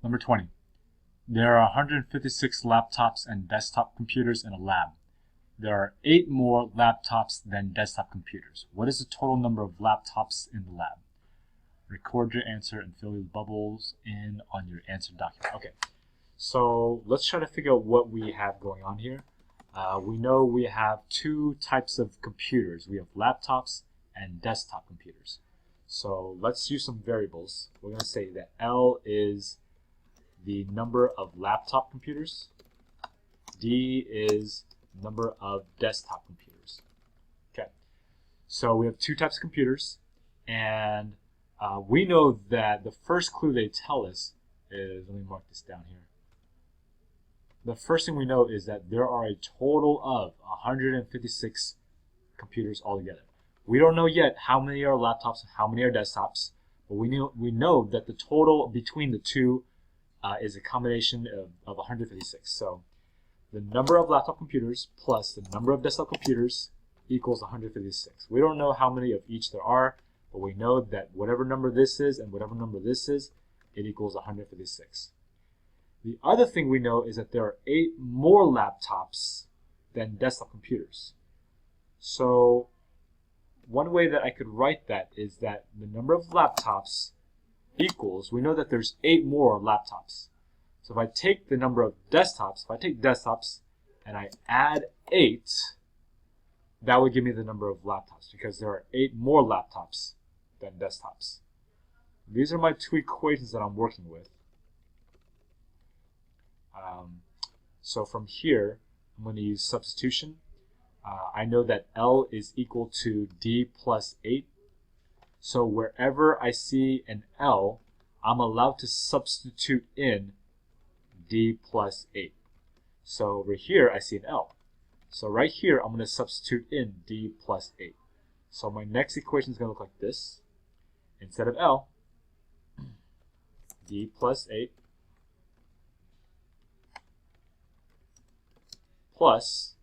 Number 20. There are 156 laptops and desktop computers in a lab. There are 8 more laptops than desktop computers. What is the total number of laptops in the lab? Record your answer and fill the bubbles in on your answer document. Okay, so let's try to figure out what we have going on here. We know we have two types of computers. We have laptops and desktop computers. So let's use some variables. We're going to say that L is the number of laptop computers. D is number of desktop computers. Okay, so we have two types of computers, and we know that the first clue they tell us is, let me mark this down here. The first thing we know is that there are a total of 156 computers altogether. We don't know yet how many are laptops and how many are desktops, but we know that the total between the two is a combination of 156. So the number of laptop computers plus the number of desktop computers equals 156. We don't know how many of each there are, but we know that whatever number this is and whatever number this is, it equals 156. The other thing we know is that there are 8 more laptops than desktop computers. So one way that I could write that is that the number of laptops equals, we know that there's 8 more laptops. So if I take the number of desktops, if I take desktops and I add 8, that would give me the number of laptops because there are 8 more laptops than desktops. These are my two equations that I'm working with. So from here, I'm going to use substitution. I know that L is equal to D plus 8. So wherever I see an L, I'm allowed to substitute in D plus 8. So over here, I see an L. So right here, I'm going to substitute in D plus 8. So my next equation is going to look like this. Instead of L, D plus 8 plus,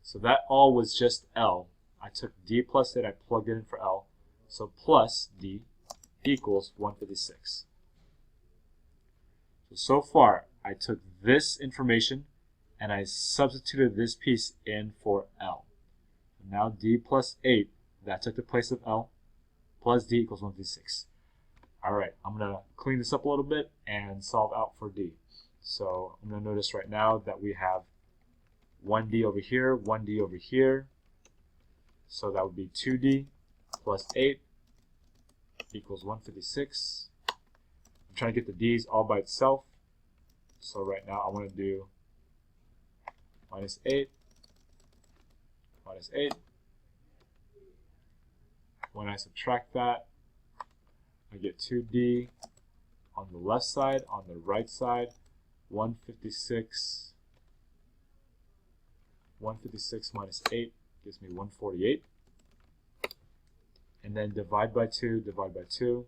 so that all was just L. I took D plus 8, I plugged it in for L. So plus D equals 156. So far, I took this information and I substituted this piece in for L. Now D plus 8, that took the place of L, plus D equals 156. Alright, I'm going to clean this up a little bit and solve out for D. So I'm going to notice right now that we have 1D over here, 1D over here. So that would be 2D plus 8 equals 156. I'm trying to get the D's all by itself. So right now I want to do minus 8, minus 8. When I subtract that, I get 2D on the left side. On the right side, 156. 156 minus 8 gives me 148. And then divide by 2, divide by 2.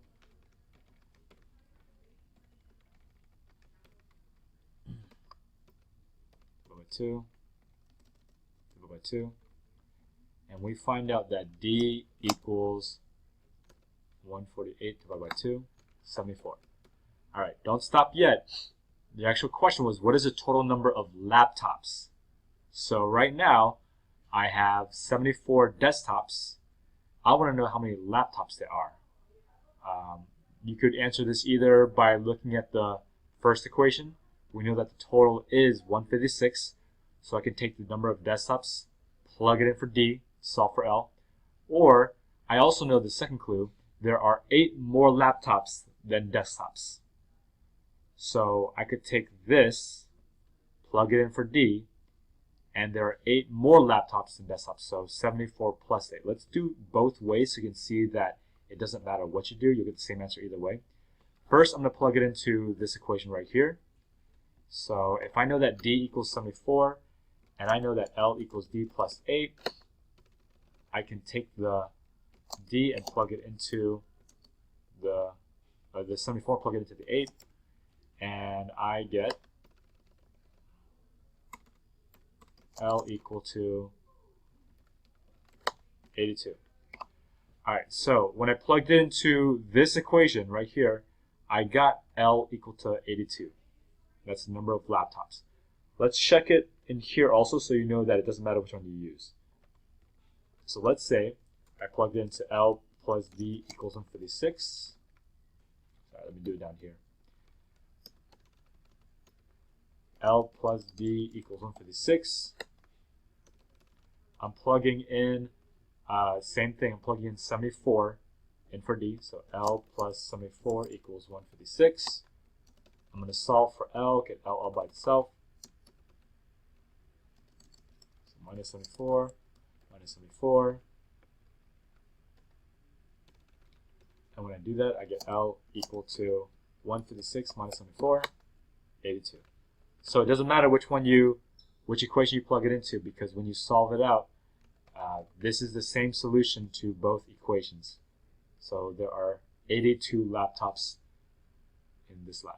Divide by 2. Divide by 2. And we find out that D equals 148 divided by 2, 74. Alright, don't stop yet. The actual question was, what is the total number of laptops? So right now, I have 74 desktops. I want to know how many laptops there are. You could answer this either by looking at the first equation. We know that the total is 156, so I can take the number of desktops, plug it in for D, solve for L. Or, I also know the second clue, there are 8 more laptops than desktops. So I could take this, plug it in for D, and there are 8 more laptops than desktops, so 74 plus 8. Let's do both ways so you can see that it doesn't matter what you do, you'll get the same answer either way. First, I'm going to plug it into this equation right here. So if I know that D equals 74, and I know that L equals D plus 8, I can take the D and plug it into the 74, plug it into the 8, and I get L equal to 82. Alright, so when I plugged into this equation right here, I got L equal to 82. That's the number of laptops. Let's check it in here also so you know that it doesn't matter which one you use. So let's say I plugged into L plus D equals 156. Sorry, let me do it down here. L plus D equals 156. I'm plugging in, same thing, I'm plugging in 74 in for D. So L plus 74 equals 156. I'm going to solve for L, get L all by itself. So minus 74, minus 74. And when I do that, I get L equal to 156 minus 74, 82. So it doesn't matter which equation you plug it into, because when you solve it out, this is the same solution to both equations. So there are 82 laptops in this lab.